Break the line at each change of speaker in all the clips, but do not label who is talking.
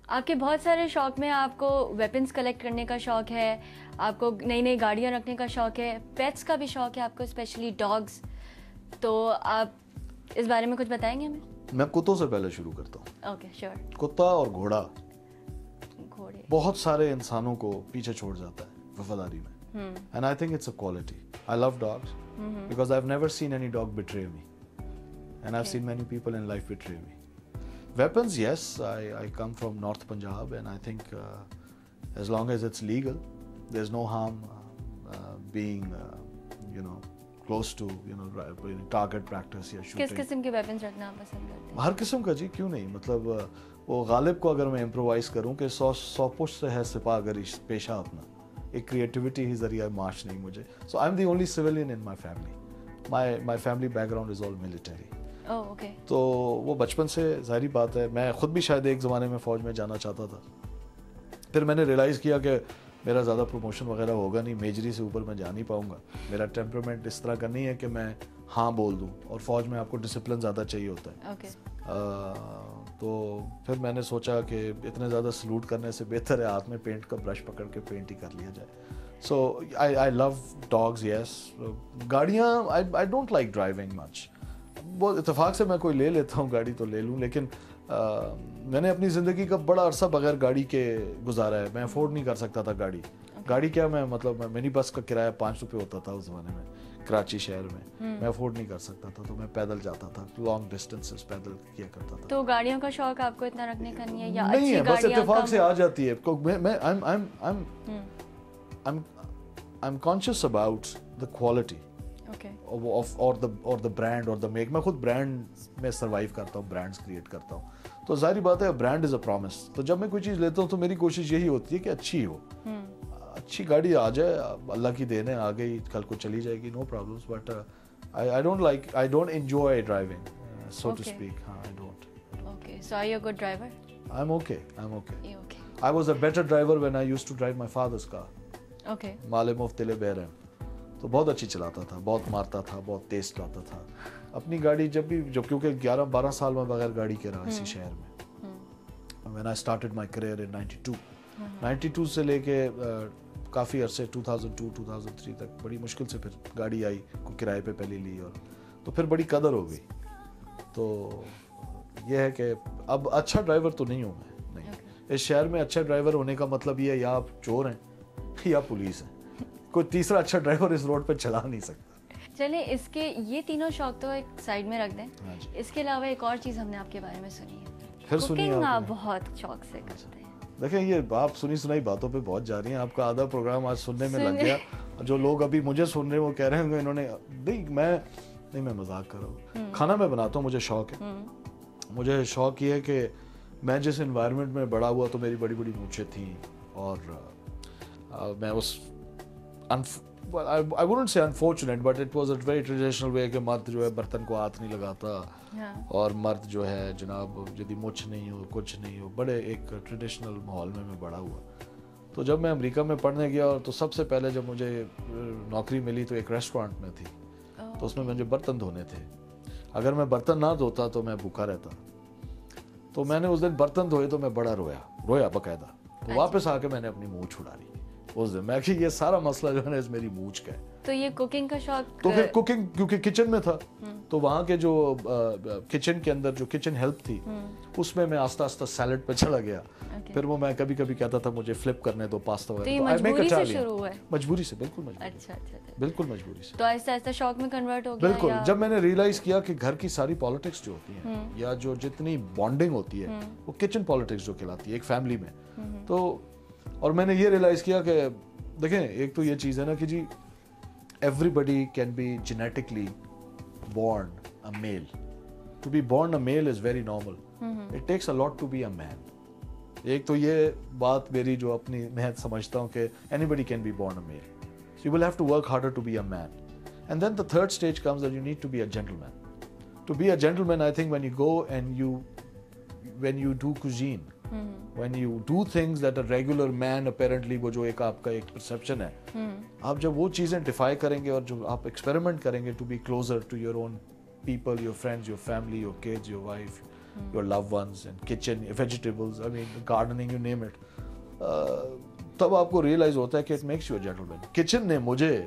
آپ کے بہت سارے شوق میں آپ کو ویپنز کلیکٹ کرنے کا شوق ہے, آپ کو نئی نئی گاڑیاں رکھنے کا شوق ہے, پیٹس کا بھی شوق ہے آپ کو, اسپیشلی ڈاگس. تو آپ اس بارے میں کچھ بتائیں گے ہمیں؟
میں کتوں سے پہلے شروع کرتا ہوں.
Okay sure.
کتا اور گھوڑا
گھوڑے
بہت سارے انسانوں کو پیچھے چھوڑ جاتا ہے وفاداری میں. And I think it's a quality. I love dogs because I have never seen any dog betray me and I have seen many people in life betray me. Weapons, yes, I come from North Punjab and I think as long as it's legal, there's no harm being, close to, target practice یا shooting.
کس قسم کے weapons رکھنا آپ پسند کرتے ہیں؟
ہر قسم کا جی, کیوں نہیں. مطلب وہ غالب کو اگر میں امپرووائز کروں کہ 100 پشت سے ہے سپاہ اگر پیشہ اپنا, ایک کریٹیوٹی ہی ذریعہ معاش نہیں مجھے. So I'm the only civilian in my family. My family background is all military. تو وہ بچپن سے ظاہری بات ہے, میں خود بھی شاید ایک زمانے میں فوج میں جانا چاہتا تھا. پھر میں نے ریئلائز کیا کہ میرا زیادہ پروموشن وغیرہ ہوگا نہیں, میجری سے اوپر میں جا نہیں پاؤں گا. میرا ٹیمپرامنٹ اس طرح کا نہیں ہے کہ میں ہاں بول دوں, اور فوج میں آپ کو ڈسپلن زیادہ چاہیے ہوتا ہے. تو پھر میں نے سوچا کہ اتنے زیادہ سلوٹ کرنے سے بہتر ہے ہاتھ میں پینٹ کا برش پکڑ کے پینٹ ہی کر لیا جائے. سو آئی لو ڈاگز, یس. گاڑیاں آئی ڈونٹ لائک ڈرائیونگ مچ. بہت اتفاق سے میں کوئی لے لیتا ہوں گاڑی تو لے لوں, لیکن میں نے اپنی زندگی کا بڑا عرصہ بغیر گاڑی کے گزارا ہے. میں افورڈ نہیں کر سکتا تھا گاڑی. گاڑی کیا, میں مطلب منی بس کا کرایہ 5 روپے ہوتا تھا اس زمانے میں کراچی شہر میں افورڈ نہیں کر سکتا تھا, تو میں پیدل جاتا تھا, لانگ ڈسٹینسز پیدل کیا کرتا تھا.
تو گاڑیوں کا شوق آپ کو اتنا رکھنے کا نہیں ہے یا
نہیں ہے, بس اتفاق سے آ جاتی ہے. میں I'm conscious about the quality اور the brand اور the make. میں خود برانڈ میں سروائیو کرتا ہوں, برانڈز کریٹ کرتا ہوں. تو ظاہری بات ہے برانڈ از اے پرومس. تو جب میں کوئی چیز لیتا ہوں تو میری کوشش یہی ہوتی ہے کہ اچھی ہو, اچھی گاڑی آ جائے, اللہ کی دین ہے, آ گئی کل کو چلی جائے گی, no problems. But I don't enjoy driving, so to speak. I don't.
Okay, so are you a good driver?
I'm okay. I was a better driver when I used to drive my father's car.
Okay.
مال مفتل بیرم. تو بہت اچھی چلاتا تھا, بہت مارتا تھا, بہت تیز چلاتا تھا اپنی گاڑی. جب کیونکہ 11-12 سال میں بغیر گاڑی کے رہا اسی شہر میں. when I started my career in 92 سے لے کے کافی عرصے 2002-2003 تک بڑی مشکل سے پھر گاڑی آئی, کو کرائے پہ پہلے لی, اور تو پھر بڑی قدر ہو گئی. تو یہ ہے کہ اب اچھا ڈرائیور تو نہیں ہوں میں. نہیں, اس شہر میں اچھا ڈرائیور ہونے کا مطلب یہ ہے یا آپ چور ہیں یا پولیس ہیں. کوئی تیسرا اچھا ڈرائیور اس روڈ پہ چلا نہیں سکتا.
چلیں اس کے یہ تینوں شوق تو ایک سائڈ میں رکھ دیں. اس کے علاوہ ایک اور چیز ہم نے آپ کے بارے میں سنی ہے,
پھر سنی
آپ بہت شوق سے کرتے ہیں.
دیکھیں یہ آپ سنی سنائی باتوں پہ بہت جا رہی ہیں. آپ کا آدھا پروگرام آج سننے میں لگ گیا. جو لوگ ابھی مجھے سن رہے ہیں وہ کہہ رہے ہیں انہوں نے نہیں, میں مذاق کر رہا ہوں. کھانا میں بناتا ہوں, مجھے شوق ہے. مجھے شوق یہ ہے کہ میں جس انوائرمنٹ میں بڑا ہوا تو میری بڑی بڑی مونچھیں تھیں, اور میں اس I wouldn't say unfortunate, but it was a very traditional way کہ مرد جو ہے برتن کو ہاتھ نہیں لگاتا, اور مرد جو ہے جناب جدی مچھ نہیں ہو, کچھ نہیں ہو. بڑے ایک ٹریڈیشنل ماحول میں بڑا ہوا. تو جب میں امریکہ میں پڑھنے گیا, تو سب سے پہلے جب مجھے نوکری ملی تو ایک ریسٹورانٹ میں تھی, تو اس میں مجھے برتن دھونے تھے. اگر میں برتن نہ دھوتا تو میں بھوکا رہتا. تو میں نے اس دن برتن دھوئے تو میں بڑا رویا باقاعدہ. تو واپس آ کے میں نے اپنی منہ چھڑا لی اس دن. میں کہ یہ سارا مسئلہ جو ہے نا اس میری مونچھ کا ہے.
تو یہ کوکنگ کا شوق,
تو پھر کوکنگ کیونکہ کچن میں تھا, تو وہاں کے جو کچن کے اندر جو کچن ہیلپ تھی اس میں آہستہ آہستہ سیلڈ پہ چلا گیا. پھر وہ میں کبھی کبھی کہتا تھا مجھے فلپ کرنے دو پاستا وغیرہ.
مجبوری سے شروع ہوا ہے؟
مجبوری سے, بالکل مجبوری.
اچھا,
بالکل مجبوری سے.
تو آہستہ آہستہ شوق میں کنورٹ ہو گیا.
بالکل. جب میں نے ریئلائز کیا کہ گھر کی ساری پالیٹکس جو ہوتی ہیں یا جو جتنی بانڈنگ ہوتی ہے وہ کچن پالیٹکس جو کہلاتی ہے ایک فیملی میں. تو اور میں نے یہ ریئلائز کیا کہ دیکھیں ایک تو یہ چیز ہے نا کہ جی everybody can be genetically born a male. To be born a male is very normal. It takes a lot to be a man. ایک تو یہ بات میری جو اپنی میں سمجھتا ہوں کہ anybody can be born a male. So you will have to work harder to be a man. And then the third stage comes that you need to be a gentleman. To be a gentleman, I think when you go and when you do cuisine, when you do things that a regular man apparently وہ جو ایک آپ کا ایک perception ہے, آپ جب وہ چیزیں ڈیفائی کریں گے اور جو آپ ایکسپیریمنٹ کریں گے to be closer to your own people, your friends, your family, your kids, your wife, your loved ones and kitchen, vegetables, I mean gardening, you name it. تب آپ کو ریئلائز ہوتا ہے کہ it makes you a gentleman. Kitchen نے مجھے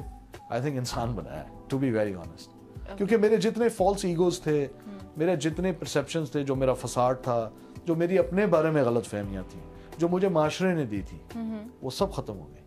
I think انسان بنایا ہے, to be very honest. کیونکہ میرے جتنے فالس ایگوز تھے, میرے جتنے پرسیپشنز تھے, جو میرا فساد تھا, جو میری اپنے بارے میں غلط فہمیاں تھیں, جو مجھے معاشرے نے دی تھی, وہ سب ختم ہو گئے.